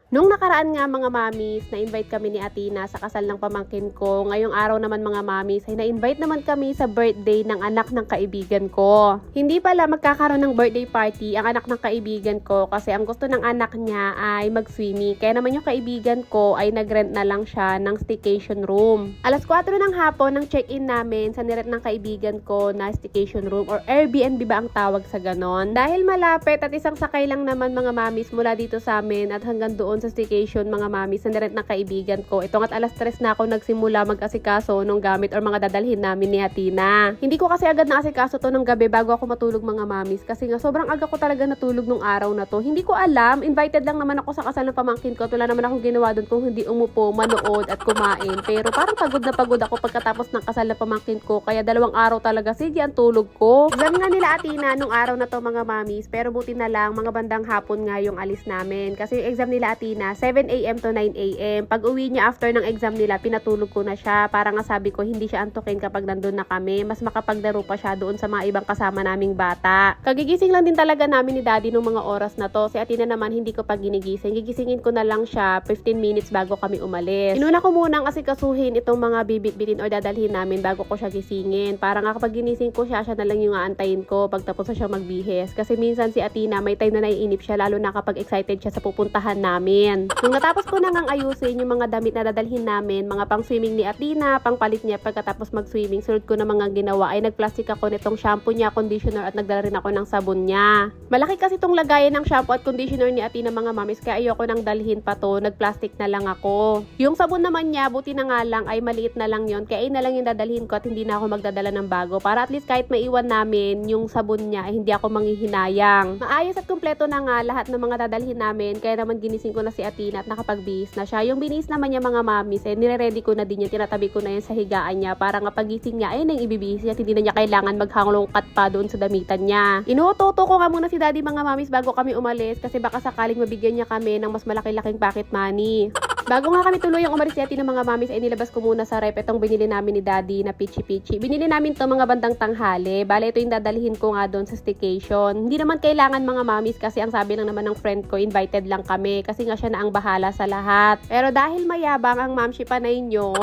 Nung nakaraan nga mga mamis, na-invite kami ni Atina sa kasal ng pamangkin ko. Ngayong araw naman mga mamis, ay na-invite naman kami sa birthday ng anak ng kaibigan ko. Hindi pala magkakaroon ng birthday party ang anak ng kaibigan ko kasi ang gusto ng anak niya ay mag-swimming. Kaya naman yung kaibigan ko ay nag-rent na lang siya ng staycation room. Alas 4 ng hapon nang check-in namin sa nirent ng kaibigan ko na staycation room or Airbnb ba ang tawag sa ganon. Dahil malapit at isang sakay lang naman mga mamis mula dito sa amin at hanggang doon sa staycation mga mami sa nirent ng kaibigan ko. Ito nga't alas 3 na ako nagsimula mag-asikaso nung gamit or mga dadalhin namin ni Atina. Hindi ko kasi agad na-asikaso to ng gabi bago ako matulog mga mamis kasi nga sobrang aga ko talaga natulog nung araw na to. Hindi ko alam, invited lang naman ako sa kasal ng pamangkin ko at wala naman akong ginawa doon kung hindi umupo, manood at kumain. Pero parang pagod na pagod ako pagkatapos ng kasal ng pamangkin ko kaya 2 araw talaga sige ang tulog ko. Exam nga nila Atina nung araw na to mga mamis pero buti na lang mga bandang hapon nga yung alis namin kasi yung exam nila Atina 7 AM to 9 AM. Pag uwi niya after ng exam nila, pinatulog ko na siya. Para nga sabi ko, hindi siya antukin kapag nandun na kami. Mas makapaglaro pa siya doon sa mga ibang kasama naming bata. Kagigising lang din talaga namin ni Daddy nung mga oras na to. Si Atina naman, hindi ko pa ginigising. Gigisingin ko na lang siya 15 minutes bago kami umalis. Inuna ko munang asikasuhin itong mga bibit-bitin o dadalhin namin bago ko siya gisingin. Para nga kapag ginising ko siya na lang yung aantayin ko pagtapos na siya magbihis. Kasi minsan si Atina, may time na naiinip siya lalo na kapag excited siya sa pupuntahan namin. Nung natapos ko na ngang ayusin yung mga damit na dadalhin namin, mga pang swimming ni Atina, pang palit niya pagkatapos mag-swimming, sunod ko na mga ginawa ay nagplastic ako nitong shampoo niya, conditioner at nagdala rin ako ng sabon niya. Malaki kasi itong lagayan ng shampoo at conditioner ni Atina mga mamis kaya ayoko nang dalhin pa to, nagplastic na lang ako. Yung sabon naman niya, buti na nga lang ay maliit na lang yon kaya na lang yung dadalhin ko at hindi na ako magdadala ng bago para at least kahit maiwan namin yung sabon niya ay hindi ako manghihinayang. Maayos at kumpleto na nga lahat ng mga dadalhin namin kaya naman ginising ko na si Atina at nakapagbihis na siya. Yung binihis naman niya mga mamis, nire-ready ko na din yan, tinatabi ko na yan sa higaan niya para nga pagising niya, ay nang ibibihis niya, hindi na niya kailangan maghangulongkat pa doon sa damitan niya. Inuuto ko nga muna si Daddy mga mamis bago kami umalis kasi baka sakaling mabigyan niya kami ng mas malaki-laking pocket money. Bago nga kami tuluyang umalis si Atina mga mamis ay nilabas ko muna sa rep itong binili namin ni Daddy na pichi-pichi. Binili namin to mga bandang tanghali. Bale ito yung dadalhin ko nga doon sa staycation. Hindi naman kailangan mga mamis kasi ang sabi lang naman ng friend ko invited lang kami kasi nga siya na ang bahala sa lahat. Pero dahil mayabang ang mamshi panay nyo,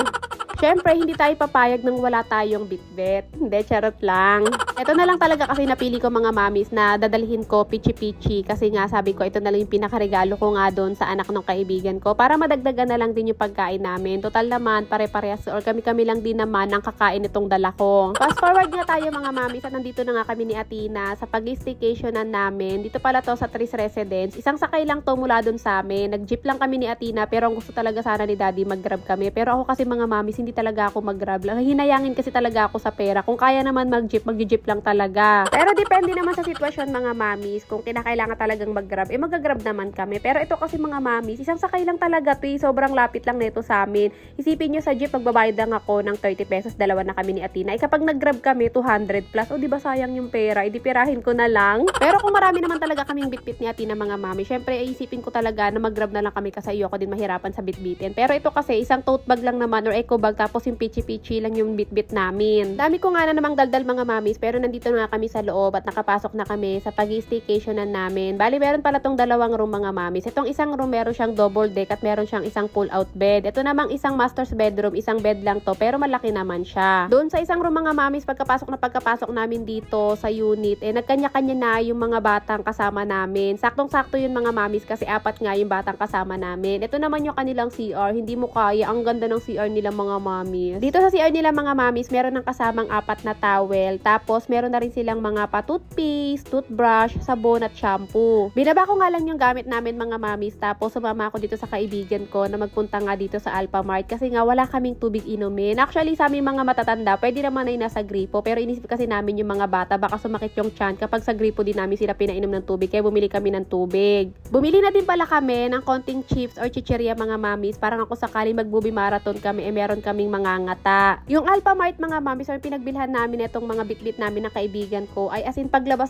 syempre, hindi tayo papayag nang wala tayong bitbit. Hindi, charot lang. Ito na lang talaga kasi napili ko mga mamis na dadalhin ko pichi-pichi kasi nga sabi ko ito na lang yung pinakaregalo ko nga doon sa anak ng kaibigan ko para madagdagan na lang din yung pagkain namin. Total naman, pare-parehas or kami-kami lang din naman ang kakain itong dala ko. Fast forward nga tayo mga mamis at nandito na nga kami ni Atina sa pag-staycationan namin. Dito pala to sa Tris Residence. Isang sakay lang to mula doon sa amin. Nag-jeep lang kami ni Atina pero ang gusto talaga sana ni Daddy mag-grab kami. Pero ako kasi mga mamis hindi talaga ako mag-grab lang. Hinayangin kasi talaga ako sa pera. Kung kaya naman mag-jeep, mag-jeep lang talaga. Pero depende naman sa sitwasyon mga mamis. Kung kinakailangan talagang mag-grab, mag-grab naman kami. Pero ito kasi mga mamis, isang sakay lang talaga to. Sobrang lapit lang nito sa amin. Isipin nyo sa jeep, magbabayad lang ako ng 30 pesos. Dalawa na kami ni Atina. Kapag nag-grab kami, 200 plus. O diba sayang yung pera? Pirahin ko na lang. Pero kung marami naman talaga kaming bitbit ni Atina mga mami, syempre isipin ko talaga na mag-grab na lang kami kasi ayoko din mahirapan sa bitbitin. Pero ito kasi isang tote bag lang naman or eco bag tapos yung pichi-pichi lang yung bitbit namin. Dami ko nga na namang daldal mga mamis pero nandito na kami sa loob at nakapasok na kami sa pag-staycationan namin. Bali meron pala tong 2 room mga mamis. Itong isang room meron siyang double deck at meron siyang isang pull-out bed. Ito namang isang master's bedroom, isang bed lang to pero malaki naman siya. Doon sa isang room mga mamis, pagkapasok namin dito sa unit, nagkanya-kanya na yung mga batang kasama namin. Saktong-sakto yun mga mamis kasi 4 nga yung batang kasama namin. Ito naman yung kanilang CR. Hindi mo kaya. Ang ganda ng CR nila mga mamis. Dito sa CR nila mga mamis, meron ng kasamang 4 na towel. Tapos, meron na rin silang mga pa-toothpaste, toothbrush, sabon at shampoo. Binaba ko nga lang yung gamit namin mga mamis. Tapos, sumama ako dito sa kaibigan ko na magpunta nga dito sa Alphamart kasi nga wala kaming tubig inumin. Actually, sa aming mga matatanda, pwede naman ay nasa gripo. Pero inisip kasi namin yung mga bata, baka sumakit yung tiyan kapag sa gripo din namin sila pinainom ng tubig. Kaya bumili kami ng tubig. Bumili na din pala kami ng konting chips or chicheria mga mamis. Parang ako sakaling magbubi marathon kami, meron kami kaming mangangata. Yung Alphamart mga mami, so yung pinagbilhan namin itong mga bitbit namin ng kaibigan ko ay as in paglabas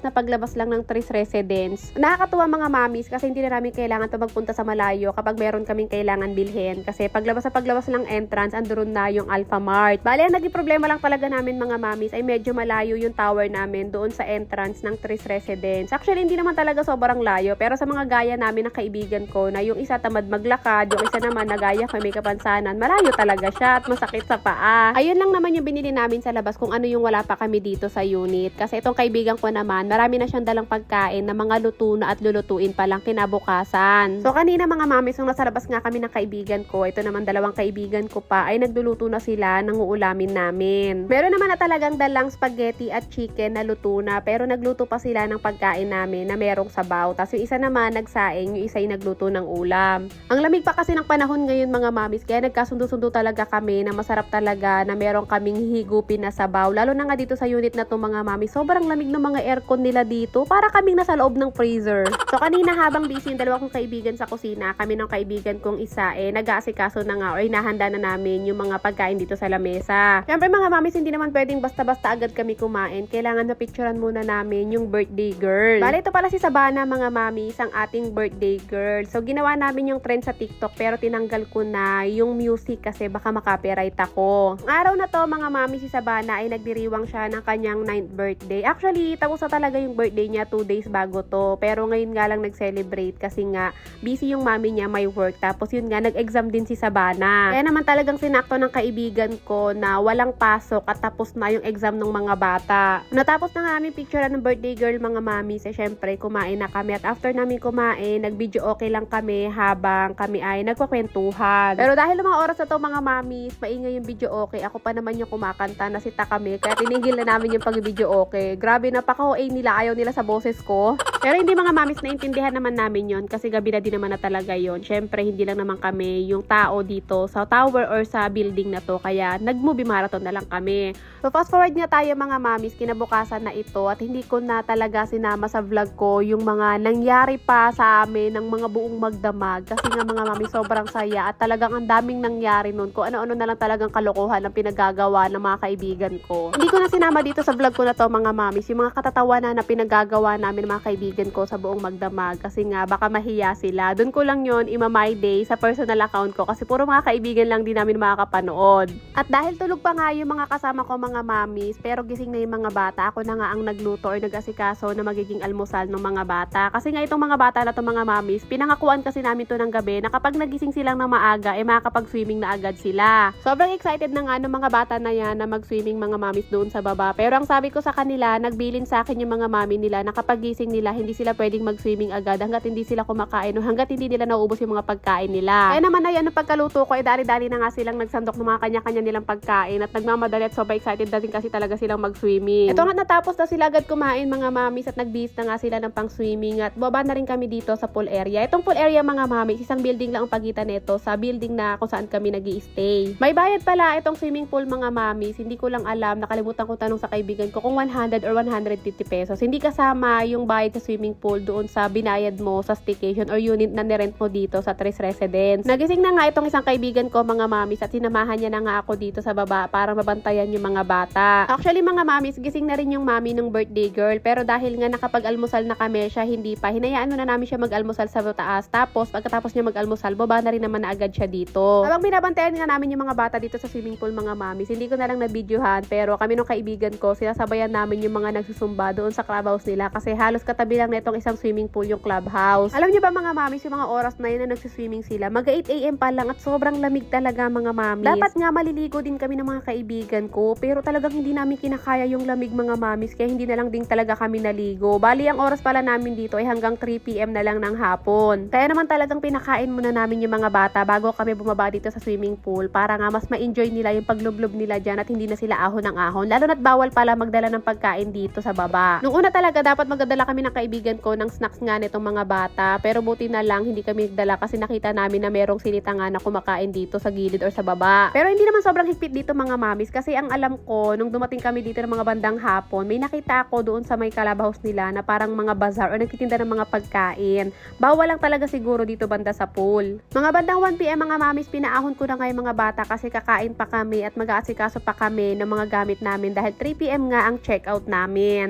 lang ng Tris Residence. Nakakatuwa mga mamis kasi hindi na namin kailangan to magpunta sa malayo kapag meron kaming kailangan bilhin. Kasi paglabas lang entrance, andoon na yung Alphamart. Bale, ang naging problema lang talaga namin mga mamis ay medyo malayo yung tower namin doon sa entrance ng Tris Residence. Actually, hindi naman talaga sobrang layo. Pero sa mga gaya namin ng kaibigan ko na yung isa tamad maglakad, yung isa naman na gaya ko may kapansanan, malayo talaga siya at masakit sa paa. Ayun lang naman yung binili namin sa labas kung ano yung wala pa kami dito sa unit. Kasi itong kaibigan ko naman, marami na siyang dalang pagkain na mga luto na at lulutuin pa lang kinabukasan. So kanina mga mamis, nung nasa labas nga kami ng kaibigan ko, ito naman dalawang kaibigan ko pa, ay nagluluto na sila ng uulamin namin. Meron naman na talagang dalang spaghetti at chicken na luto na, pero nagluto pa sila ng pagkain namin na merong sabaw. Tapos yung isa naman nagsaing, yung isa ay nagluto ng ulam. Ang lamig pa kasi ng panahon ngayon mga mamis, kaya nagkasundo-sundo talaga kami na masarap talaga na meron kaming higupin na sabaw. Lalo na nga dito sa unit na to mga mamis, sobrang lamig ng mga aircon nila dito, para kaming nasa loob ng freezer. So kanina habang busy yung dalawa kong kaibigan sa kusina, kami ng kaibigan kong isa nag-aasikaso na nga o hinahanda na namin yung mga pagkain dito sa lamesa. Siyempre mga mamis, hindi naman pwedeng basta-basta agad kami kumain. Kailangan na picturean muna namin yung birthday girl. Bale, ito pala si Sabana mga mamis, ang ating birthday girl. So ginawa namin yung trend sa TikTok pero tinanggal ko na yung music kasi baka makapiright ako. Ang araw na to mga mami, si Sabana ay nagdiriwang siya ng kanyang 9th birthday. Actually, tapos na talaga yung birthday niya 2 days bago to. Pero ngayon nga lang nag-celebrate kasi nga busy yung mami niya, may work. Tapos yun nga, nag-exam din si Sabana. Kaya naman talagang sinakto ng kaibigan ko na walang pasok at tapos na yung exam ng mga bata. Natapos na nga namin picture ng birthday girl mga mami. Syempre, kumain na kami. At after namin kumain, nag-video okay lang kami habang kami ay nagkukwentuhan. Pero dahil mga oras na to mga mamis, maingay yung video okay. Ako pa naman yung kumakanta, nasita kami. Kaya tinigil na namin yung pag-video okay. Grabe, napaka-OA nila. Ayaw nila sa boses ko. Pero hindi mga mamis, naintindihan naman namin yon kasi gabi na din naman na talaga yon. Syempre, hindi lang naman kami yung tao dito sa tower or sa building na to. Kaya nag-movie marathon na lang kami. So fast forward nga tayo mga mamis, kinabukasan na ito at hindi ko na talaga sinama sa vlog ko yung mga nangyari pa sa amin ng mga buong magdamag. Kasi nga mga mamis, sobrang saya at talagang ang daming nangyari nun. Kung ano-ano na lang talagang kalokohan ang pinagagawa ng mga kaibigan ko. Hindi ko na sinama dito sa vlog ko na to mga mamis, yung mga katatawanan na pinagagawa namin mga kaibigan ko sa buong magdamag. Kasi nga baka mahiya sila. Doon ko lang yon ima-my day sa personal account ko kasi puro mga kaibigan lang din namin makakapanood. At dahil tulog pa nga yung mga kasama ko mga mamis, pero gising na yung mga bata, ako na nga ang nagluto or nag-asikaso na magiging almusal ng mga bata. Kasi nga itong mga bata na to mga mamis, pinangakuan kasi namin to ng gabi na kapag nagising silang na maaga, makakapag-swimming na agad sila. Sobrang excited na nga ng mga bata na yan na mag-swimming mga mamis doon sa baba. Pero ang sabi ko sa kanila, nagbilin sa akin yung mga mami nila na kapag gising nila, hindi sila pwedeng mag-swimming agad hanggat hindi sila kumakain o hanggat hindi nila naubos yung mga pagkain nila. Kaya naman na yan, ang pagkaluto ko, dali-dali na nga silang nagsandok ng mga kanya-kanya nilang pagkain at nagmamadali at sobrang excited na din kasi talaga silang mag-swimming. Ito nga, natapos na sila agad kumain mga mamis at nagbihis na nga sila ng pang-swimming at baba na rin kami dito sa pool area. Itong pool area mga mamis, isang building lang ang pagitan nito sa building na kung saan kami nag-i-stay. May bayad pala itong swimming pool mga mamis, hindi ko lang alam, nakalimutan ko tanong sa kaibigan ko kung 100 or 150 pesos. Hindi kasama yung bayad sa swimming pool doon sa binayad mo sa staycation or unit na nirent mo dito sa Tris Residence. Nagising na nga itong isang kaibigan ko mga mamis at sinamahan niya na nga ako dito sa baba para mabantayan yung mga bata. Actually mga mamis, gising na rin yung mami ng birthday girl pero dahil nga nakapag-almusal na kami, siya hindi pa. Hinayaan na namin siya mag-almusal sa taas. Tapos pagkatapos niya mag-almusal, baba na rin naman na agad siya dito. Habang binabantayan nga namin yung mga bata dito sa swimming pool mga mamis, hindi ko na lang na-videohan pero kami ng kaibigan ko, sinasabayan namin yung mga nagsusumba doon sa clubhouse nila kasi halos katabi lang na itong isang swimming pool yung clubhouse. Alam niyo ba mga mamis, yung mga oras na yun na nagsiswimming sila, mag 8 AM pa lang at sobrang lamig talaga mga mamis. Dapat nga maliligo din kami ng mga kaibigan ko pero talagang hindi namin kinakaya yung lamig mga mamis kaya hindi na lang din talaga kami naligo. Bali, ang oras pala namin dito ay hanggang 3 PM na lang ng hapon. Kaya naman talagang pinakain muna namin yung mga bata bago kami bumaba dito sa swimming pool para nga mas ma-enjoy nila yung paglublob nila dyan at hindi na sila ahon ng ahon. Lalo na't bawal pala magdala ng pagkain dito sa baba. Nung una talaga dapat magdala kami ng kaibigan ko ng snacks nga nitong mga bata pero buti na lang hindi kami nagdala kasi nakita namin na merong silita nga na kumakain dito sa gilid or sa baba. Pero hindi naman sobrang higpit dito mga mamis kasi ang alam ko nung dumating kami dito ng mga bandang hapon, may nakita ako doon sa may clubhouse nila na parang mga bazaar or nagtitinda ng mga pagkain. Bawal lang talaga siguro dito banda sa pool. Mga bandang 1 PM mga mamis, pinaahon ko na nga yung mga bata kasi kakain pa kami at mag-aasikaso pa kami ng mga gamit namin dahil 3 PM nga ang check-out namin.